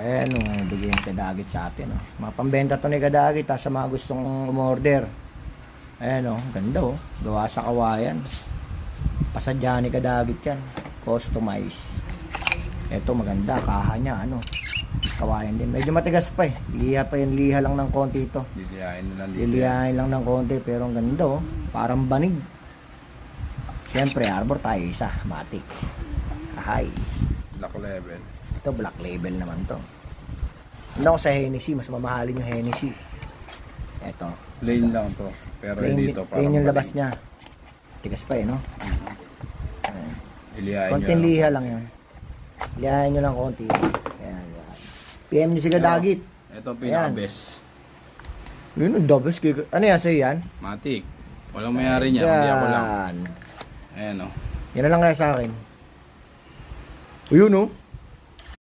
Ayan o, bigyan ni Kadagit sa atin. Oh. Mga pambenta to ni Kadagit sa mga gustong umorder. Ayan o, ganda o. Gawa sa kawayan. Pasadya ni Kadagit yan. Customize. Ito maganda, kaha niya ano. Kawayan din. Medyo matigas pa eh. Liha pa yun, liha lang ng konti ito. Lilihain na lang dito. Lilihain lang ng konti pero ang ganda oh. Parang banig. Siyempre, arbor tayo isa. Matic. Ahay. Black level. Ito, black label naman to. Ano ko sa Hennessy, mas mamahalin yung Hennessy. Ito. Plain lang to. Pero dito parang plain yung labas baling. niya. Tigas pa eh, no? Lilihain nyo Konting lang. liha lang yun. Lihain nyo lang konti. Ayan, yan. PM nyo si Kadagit. Ito pinaka-best. Yun, ang dabas. Ano yan sa'yo yan? Matic. Walang mayari niya, hindi ako lang. Yan. Ayan o. Yan na lang kaya sa akin. O yun, oh.